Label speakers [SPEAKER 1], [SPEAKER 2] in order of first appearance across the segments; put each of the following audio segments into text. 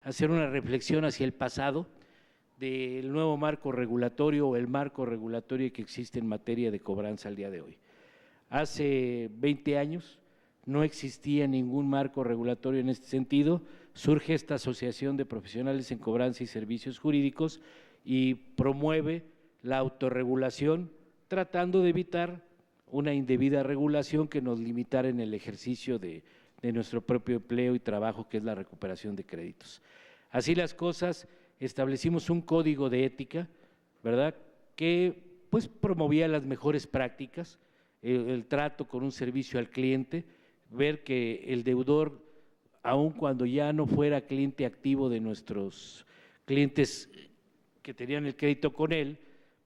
[SPEAKER 1] hacer una reflexión hacia el pasado del nuevo marco regulatorio o el marco regulatorio que existe en materia de cobranza al día de hoy. Hace 20 años no existía ningún marco regulatorio en este sentido, surge esta Asociación de Profesionales en Cobranza y Servicios Jurídicos y promueve la autorregulación, tratando de evitar una indebida regulación que nos limitara en el ejercicio de nuestro propio empleo y trabajo, que es la recuperación de créditos. Así las cosas, establecimos un código de ética, ¿verdad?, que pues promovía las mejores prácticas, el trato con un servicio al cliente, ver que el deudor, aun cuando ya no fuera cliente activo de nuestros clientes que tenían el crédito con él,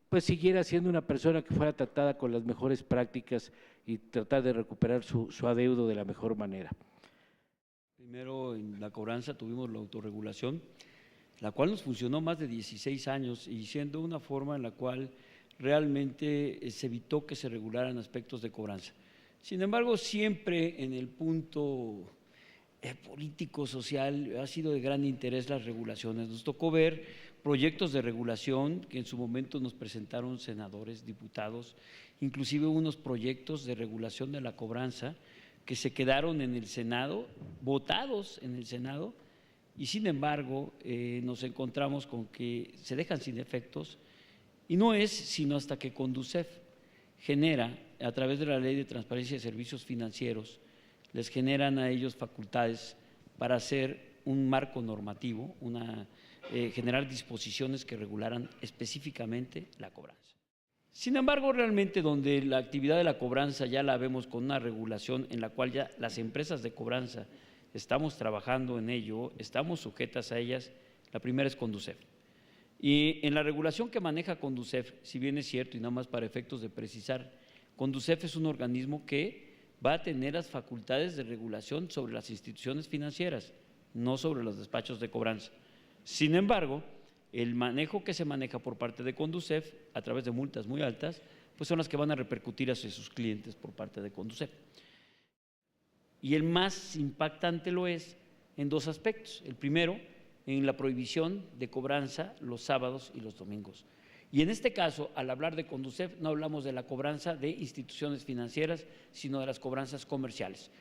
[SPEAKER 1] pues siguiera siendo una persona que fuera tratada con las mejores prácticas y tratar de recuperar su adeudo de la mejor manera.
[SPEAKER 2] Primero, en la cobranza tuvimos la autorregulación, la cual nos funcionó más de 16 años y siendo una forma en la cual realmente se evitó que se regularan aspectos de cobranza. Sin embargo, siempre en el punto político, social, ha sido de gran interés las regulaciones. Nos tocó ver proyectos de regulación que en su momento nos presentaron senadores, diputados, inclusive unos proyectos de regulación de la cobranza que se quedaron en el Senado, votados en el Senado, y sin embargo nos encontramos con que se dejan sin efectos, y no es sino hasta que Conducef genera, a través de la Ley de Transparencia de Servicios Financieros, les generan a ellos facultades para hacer un marco normativo, generar disposiciones que regularan específicamente la cobranza. Sin embargo, realmente donde la actividad de la cobranza ya la vemos con una regulación en la cual ya las empresas de cobranza estamos trabajando en ello, estamos sujetas a ellas, la primera es Conducef. Y en la regulación que maneja Conducef, si bien es cierto y nada más para efectos de precisar, Conducef es un organismo que va a tener las facultades de regulación sobre las instituciones financieras, no sobre los despachos de cobranza. Sin embargo, el manejo que se maneja por parte de Conducef a través de multas muy altas, pues son las que van a repercutir hacia sus clientes por parte de Conducef. Y el más impactante lo es en dos aspectos. El primero, en la prohibición de cobranza los sábados y los domingos. Y en este caso, al hablar de Conducef, no hablamos de la cobranza de instituciones financieras, sino de las cobranzas comerciales.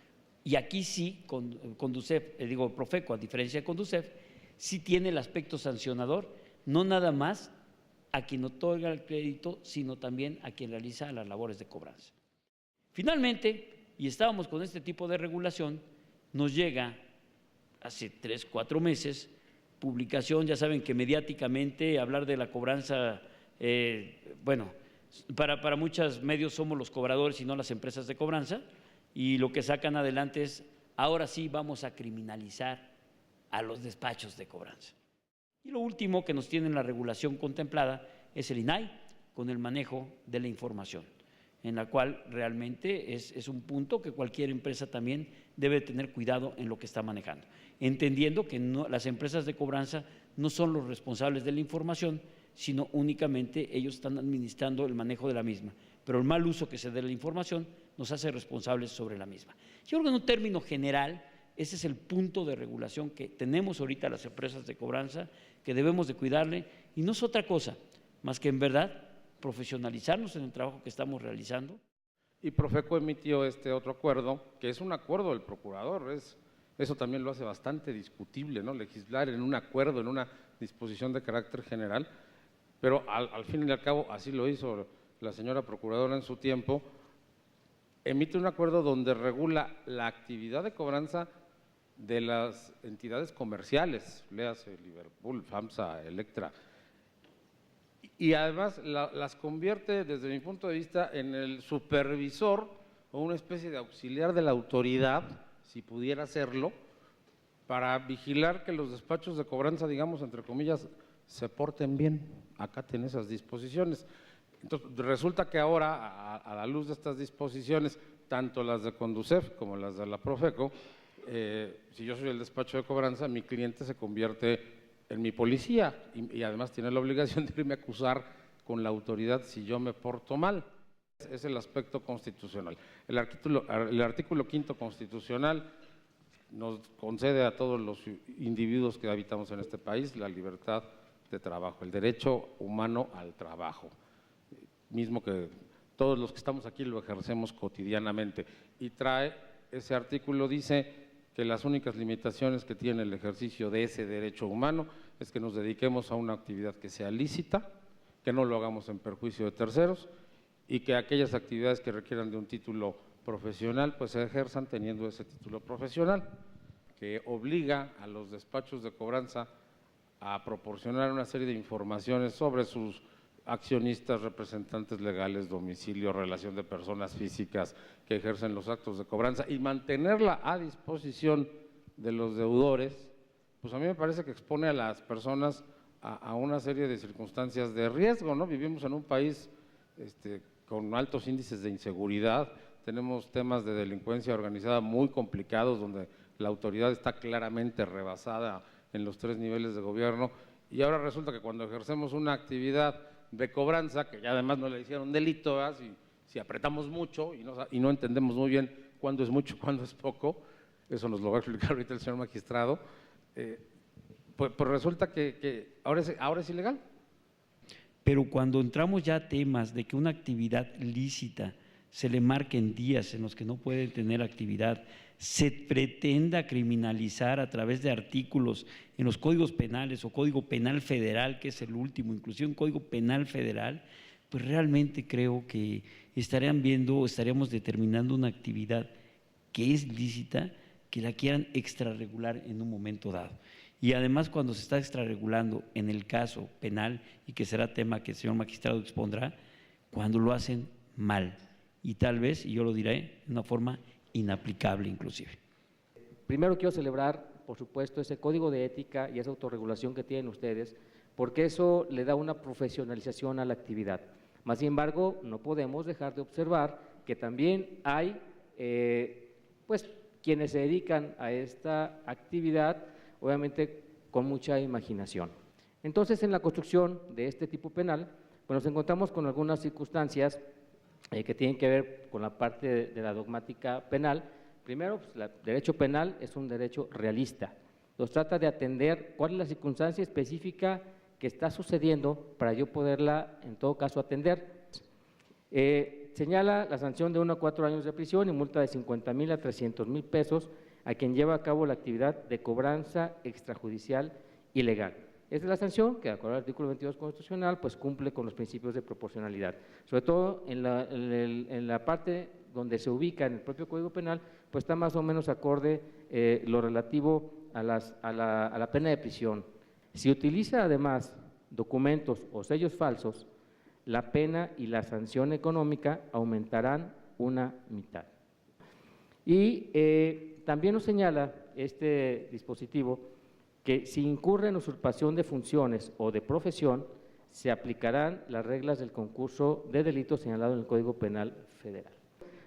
[SPEAKER 2] Y aquí sí, Conducef, Profeco, a diferencia de Conducef, sí tiene el aspecto sancionador, no nada más a quien otorga el crédito, sino también a quien realiza las labores de cobranza. Finalmente, y estábamos con este tipo de regulación, nos llega hace 3, 4 meses, publicación, ya saben que mediáticamente hablar de la cobranza, para muchos medios somos los cobradores y no las empresas de cobranza, y lo que sacan adelante es, ahora sí vamos a criminalizar a los despachos de cobranza. Y lo último que nos tiene en la regulación contemplada es el INAI, con el manejo de la información, en la cual realmente es un punto que cualquier empresa también debe tener cuidado en lo que está manejando, entendiendo que las empresas de cobranza no son los responsables de la información, sino únicamente ellos están administrando el manejo de la misma, pero el mal uso que se dé de la información nos hace responsables sobre la misma. Yo creo que en un término general, ese es el punto de regulación que tenemos ahorita las empresas de cobranza, que debemos de cuidarle, y no es otra cosa más que en verdad profesionalizarnos en el trabajo que estamos realizando.
[SPEAKER 3] Y Profeco emitió este otro acuerdo, que es un acuerdo del procurador, eso también lo hace bastante discutible, ¿no? Legislar en un acuerdo, en una disposición de carácter general, pero al fin y al cabo así lo hizo la señora procuradora en su tiempo, emite un acuerdo donde regula la actividad de cobranza de las entidades comerciales, léase Liverpool, FAMSA, Electra, y además las convierte desde mi punto de vista en el supervisor o una especie de auxiliar de la autoridad, si pudiera serlo, para vigilar que los despachos de cobranza, digamos entre comillas, se porten bien, acaten esas disposiciones. Entonces resulta que ahora a la luz de estas disposiciones, tanto las de Conducef como las de la Profeco, si yo soy el despacho de cobranza, mi cliente se convierte en mi policía y además tiene la obligación de irme a acusar con la autoridad si yo me porto mal. Es el aspecto constitucional. El artículo 5º constitucional nos concede a todos los individuos que habitamos en este país la libertad de trabajo, el derecho humano al trabajo, mismo que todos los que estamos aquí lo ejercemos cotidianamente. Y ese artículo dice que las únicas limitaciones que tiene el ejercicio de ese derecho humano es que nos dediquemos a una actividad que sea lícita, que no lo hagamos en perjuicio de terceros y que aquellas actividades que requieran de un título profesional pues se ejerzan teniendo ese título profesional, que obliga a los despachos de cobranza a proporcionar una serie de informaciones sobre sus accionistas, representantes legales, domicilio, relación de personas físicas que ejercen los actos de cobranza y mantenerla a disposición de los deudores, pues a mí me parece que expone a las personas a una serie de circunstancias de riesgo, ¿no? Vivimos en un país con altos índices de inseguridad, tenemos temas de delincuencia organizada muy complicados, donde la autoridad está claramente rebasada en los 3 niveles de gobierno, y ahora resulta que cuando ejercemos una actividad de cobranza, que ya además no le hicieron delito, si apretamos mucho y no entendemos muy bien cuándo es mucho, cuándo es poco, eso nos lo va a explicar ahorita el señor magistrado, pues resulta que ahora es ilegal.
[SPEAKER 2] Pero cuando entramos ya a temas de que una actividad lícita se le marquen días en los que no puede tener actividad, se pretenda criminalizar a través de artículos en los códigos penales o Código Penal Federal, que es el último, inclusive un Código Penal Federal, pues realmente creo que estaríamos determinando una actividad que es lícita, que la quieran extrarregular en un momento dado. Y además, cuando se está extrarregulando en el caso penal, y que será tema que el señor magistrado expondrá, cuando lo hacen mal, y tal vez, y yo lo diré, de una forma inaplicable inclusive.
[SPEAKER 4] Primero quiero celebrar, por supuesto, ese código de ética y esa autorregulación que tienen ustedes, porque eso le da una profesionalización a la actividad. Más sin embargo, no podemos dejar de observar que también hay, pues, quienes se dedican a esta actividad, obviamente con mucha imaginación. Entonces, en la construcción de este tipo penal, pues nos encontramos con algunas circunstancias que tienen que ver con la parte de la dogmática penal. Primero, pues, el derecho penal es un derecho realista. Nos trata de atender cuál es la circunstancia específica que está sucediendo para yo poderla, en todo caso, atender. Señala la sanción de 1 a 4 años de prisión y multa de 50,000 a 300,000 pesos a quien lleva a cabo la actividad de cobranza extrajudicial ilegal. Esta es la sanción que, de acuerdo al artículo 22 constitucional, pues cumple con los principios de proporcionalidad. Sobre todo en la parte donde se ubica en el propio Código Penal, pues está más o menos acorde lo relativo a la pena de prisión. Si utiliza además documentos o sellos falsos, la pena y la sanción económica aumentarán una mitad. Y también nos señala este dispositivo que si incurre en usurpación de funciones o de profesión, se aplicarán las reglas del concurso de delitos señalado en el Código Penal Federal.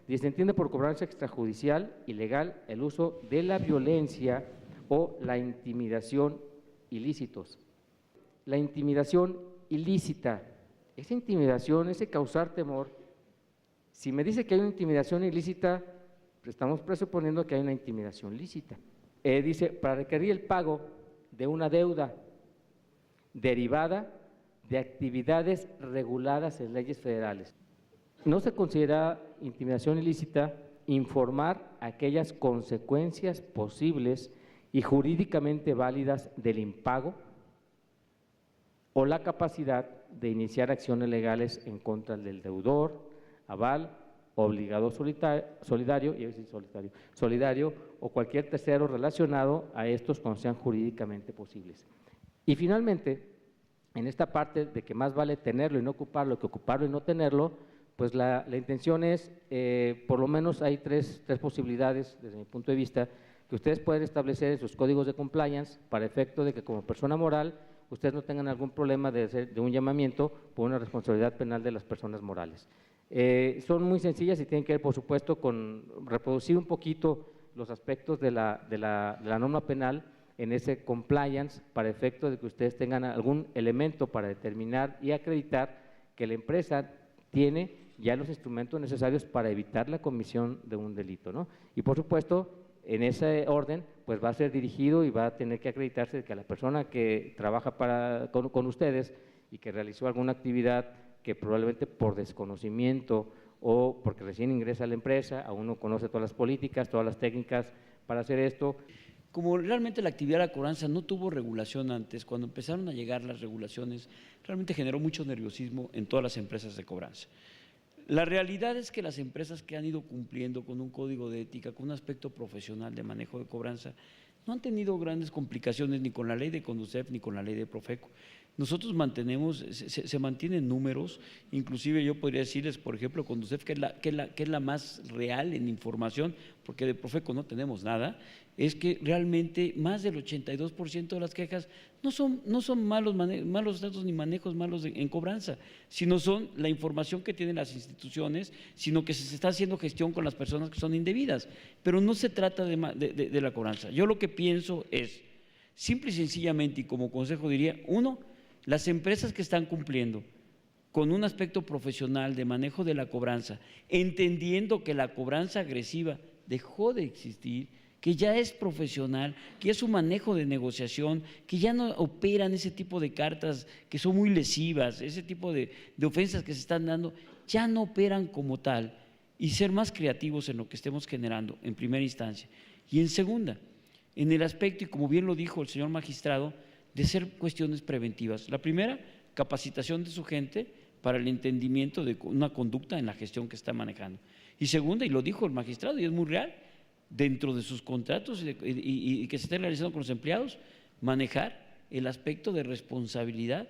[SPEAKER 4] Y se entiende por cobranza extrajudicial ilegal el uso de la violencia o la intimidación ilícitos. La intimidación ilícita, esa intimidación, ese causar temor, si me dice que hay una intimidación ilícita, estamos presuponiendo que hay una intimidación lícita. Dice, para requerir el pago de una deuda derivada de actividades reguladas en leyes federales. No se considera intimidación ilícita informar aquellas consecuencias posibles y jurídicamente válidas del impago o la capacidad de iniciar acciones legales en contra del deudor, aval, obligador solidario o cualquier tercero relacionado a estos cuando sean jurídicamente posibles. Y finalmente, en esta parte de que más vale tenerlo y no ocuparlo que ocuparlo y no tenerlo, pues la intención es, por lo menos hay tres posibilidades desde mi punto de vista, que ustedes pueden establecer en sus códigos de compliance para efecto de que como persona moral ustedes no tengan algún problema de un llamamiento por una responsabilidad penal de las personas morales. Son muy sencillas y tienen que ver, por supuesto, con reproducir un poquito los aspectos de la norma penal en ese compliance para efecto de que ustedes tengan algún elemento para determinar y acreditar que la empresa tiene ya los instrumentos necesarios para evitar la comisión de un delito, ¿no? Y por supuesto, en ese orden, pues va a ser dirigido y va a tener que acreditarse de que la persona que trabaja con ustedes y que realizó alguna actividad que probablemente por desconocimiento o porque recién ingresa a la empresa, aún no conoce todas las políticas, todas las técnicas para hacer esto.
[SPEAKER 2] Como realmente la actividad de la cobranza no tuvo regulación antes, cuando empezaron a llegar las regulaciones, realmente generó mucho nerviosismo en todas las empresas de cobranza. La realidad es que las empresas que han ido cumpliendo con un código de ética, con un aspecto profesional de manejo de cobranza, no han tenido grandes complicaciones ni con la ley de Conducef ni con la ley de Profeco. Nosotros mantenemos, se mantienen números, inclusive yo podría decirles, por ejemplo, Conducef, que es la más real en información, porque de Profeco no tenemos nada, es que realmente más del 82% de las quejas no son malos datos ni manejos malos en cobranza, sino son la información que tienen las instituciones, sino que se está haciendo gestión con las personas que son indebidas, pero no se trata de la cobranza. Yo lo que pienso es, simple y sencillamente, y como consejo diría, uno, las empresas que están cumpliendo con un aspecto profesional de manejo de la cobranza, entendiendo que la cobranza agresiva dejó de existir, que ya es profesional, que es un manejo de negociación, que ya no operan ese tipo de cartas que son muy lesivas, ese tipo de ofensas que se están dando, ya no operan como tal, y ser más creativos en lo que estemos generando en primera instancia. Y en segunda, en el aspecto, y como bien lo dijo el señor magistrado, de ser cuestiones preventivas. La primera, capacitación de su gente para el entendimiento de una conducta en la gestión que está manejando. Y segunda, y lo dijo el magistrado, y es muy real, dentro de sus contratos y que se esté realizando con los empleados, manejar el aspecto de responsabilidad